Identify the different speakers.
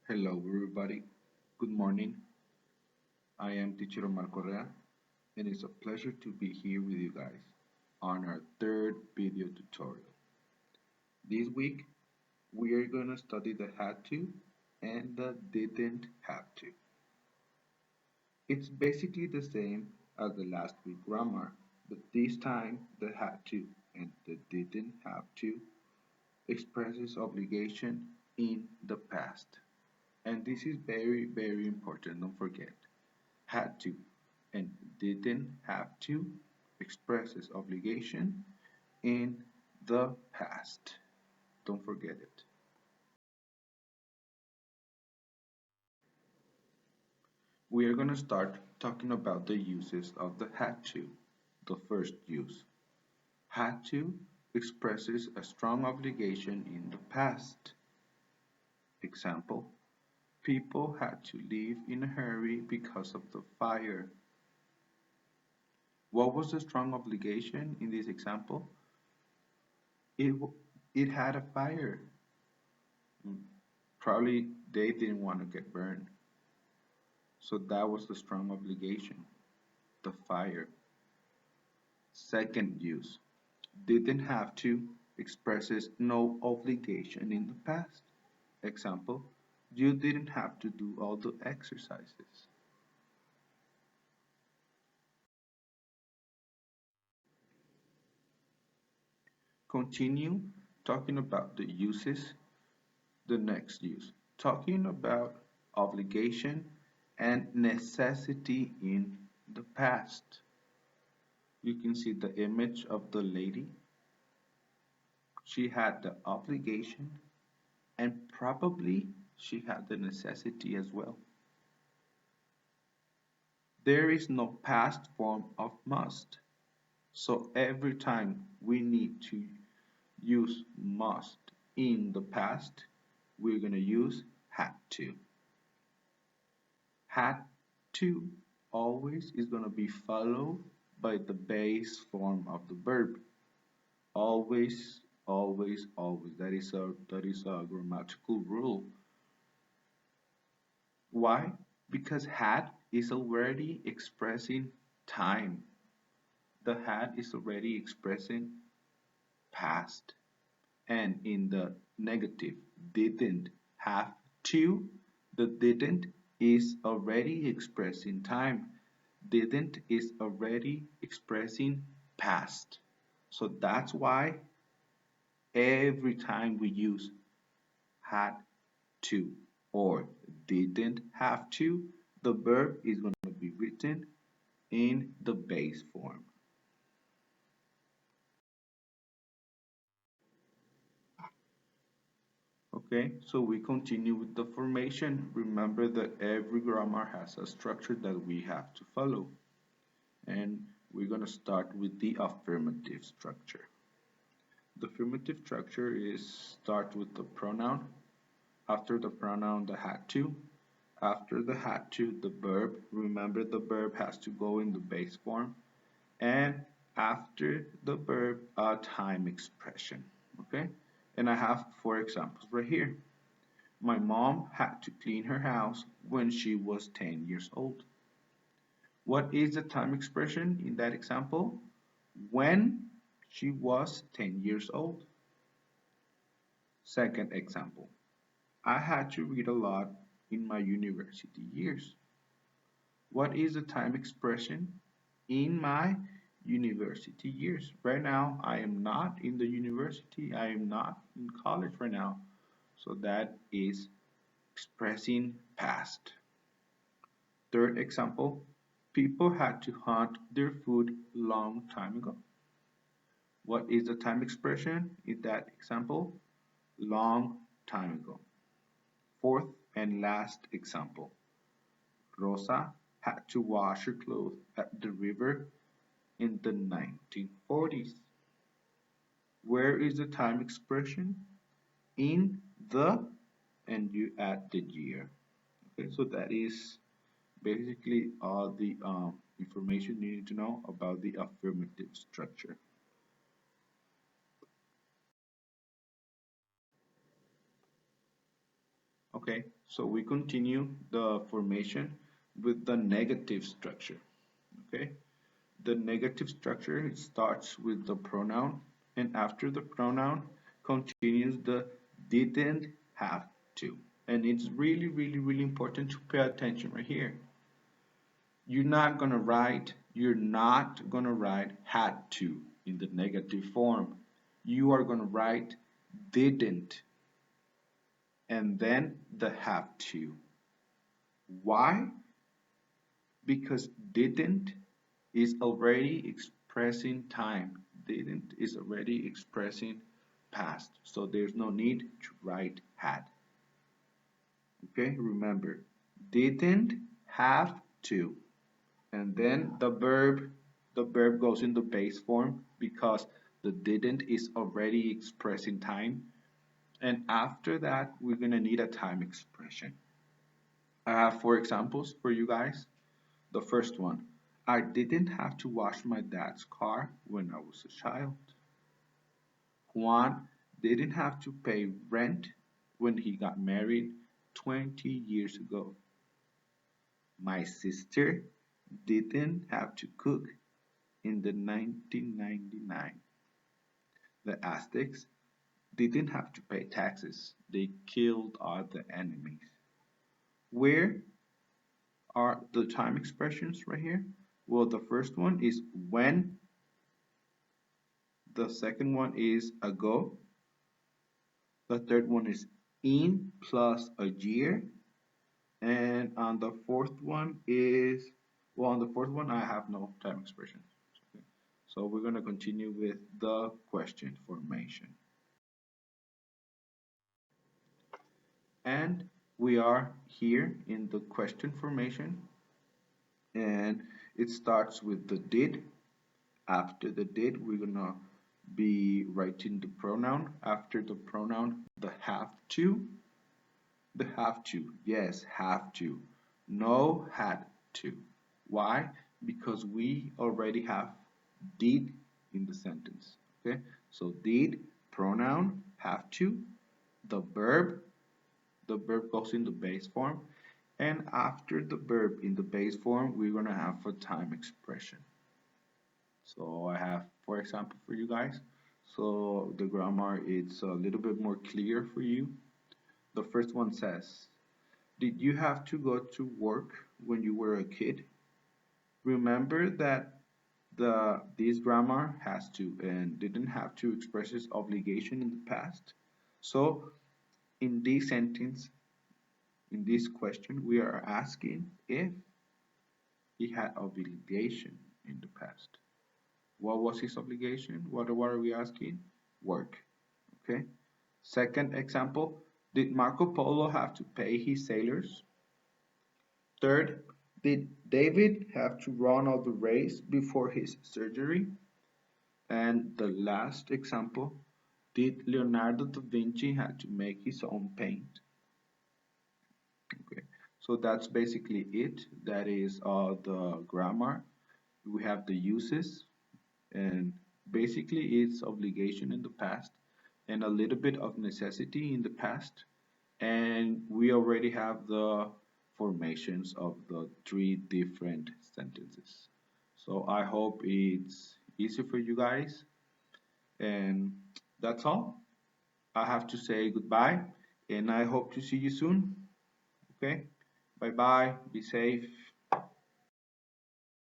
Speaker 1: Hello, everybody. Good morning. I am Teacher Omar Correa, and it's a pleasure to be here with you guys on our third video tutorial. This week, we are going to study the had to and the didn't have to. It's basically the same as the last week grammar, but this time the had to and the didn't have to expresses obligation in the past. And this is very, very important, don't forget. Had to and didn't have to expresses obligation in the past. Don't forget it. We are going to start talking about the uses of the had to. The first use. Had to expresses a strong obligation in the past. Example, people had to leave in a hurry because of the fire. What was the strong obligation in this example? It, it had a fire. Probably they didn't want to get burned. So that was the strong obligation, the fire. Second use, didn't have to expresses no obligation in the past. Example, you didn't have to do all the exercises. Continue talking about the uses, the next use, talking about obligation and necessity in the past. You can see the image of the lady. She had the obligation and probably she had the necessity as well. There is no past form of must. So every time we need to use must in the past, we're going to use had to. Had to always is going to be followed by the base form of the verb. Always, always, always. That is a grammatical rule. Why? Because had is already expressing time. The had is already expressing past. And in the negative, didn't have to, the didn't is already expressing time. Didn't is already expressing past. So that's why every time we use had to or didn't have to, the verb is going to be written in the base form. Okay, so we continue with the formation. Remember that every grammar has a structure that we have to follow. And we're going to start with the affirmative structure. The affirmative structure is start with the pronoun. After the pronoun, the had to. After the had to, the verb. Remember the verb has to go in the base form. And after the verb, a time expression. Okay? And I have 4 examples right here. My mom had to clean her house when she was 10 years old. What is the time expression in that example? When she was 10 years old. Second example. I had to read a lot in my university years. What is the time expression in my university years? Right now, I am not in the university. I am not in college right now. So that is expressing past. Third example, people had to hunt their food long time ago. What is the time expression in that example? Long time ago. Fourth and last example, Rosa had to wash her clothes at the river in the 1940s. Where is the time expression? In the, and you add the year. Okay, so that is basically all the information you need to know about the affirmative structure. Okay, so we continue the formation with the negative structure. Okay, the negative structure, it starts with the pronoun, and after the pronoun continues the didn't have to. And it's really, really, really important to pay attention right here. You're not gonna write had to in the negative form. You are gonna write didn't and then the have to. Why? Because didn't is already expressing time. Didn't is already expressing past. So there's no need to write had. Okay, remember, didn't have to. And then the verb goes in the base form because the didn't is already expressing time. And after that, we're gonna need a time expression. I have four examples for you guys. The first one, I didn't have to wash my dad's car when I was a child. Juan didn't have to pay rent when he got married 20 years ago. My sister didn't have to cook in the 1999. The Aztecs didn't have to pay taxes. They killed all the enemies. Where are the time expressions right here? Well, the first one is when, the second one is ago, the third one is in plus a year, and on the fourth one is, well, on the fourth one I have no time expressions. Okay. So we're going to continue with the question formation. And we are here in the question formation, and it starts with the did. After the did, we're gonna be writing the pronoun. After the pronoun, the have to. The have to, yes, have to. No, had to. Why? Because we already have did in the sentence. Okay, so did, pronoun, have to, the verb, the verb goes in the base form, and after the verb in the base form, we're gonna have a time expression. So I have, for example, for you guys. So the grammar is a little bit more clear for you. The first one says, did you have to go to work when you were a kid? Remember that this grammar has to and didn't have to expresses obligation in the past. So in this sentence, in this question, we are asking if he had obligation in the past. What was his obligation? What are we asking? Work. Okay. Second example, did Marco Polo have to pay his sailors? Third, did David have to run all the race before his surgery? And the last example, did Leonardo da Vinci have to make his own paint? Okay, so that's basically it. That is the grammar. We have the uses, and basically it's obligation in the past and a little bit of necessity in the past. And we already have the formations of the three different sentences. So I hope it's easy for you guys. And that's all. I have to say goodbye and I hope to see you soon. Okay? Bye bye. Be safe.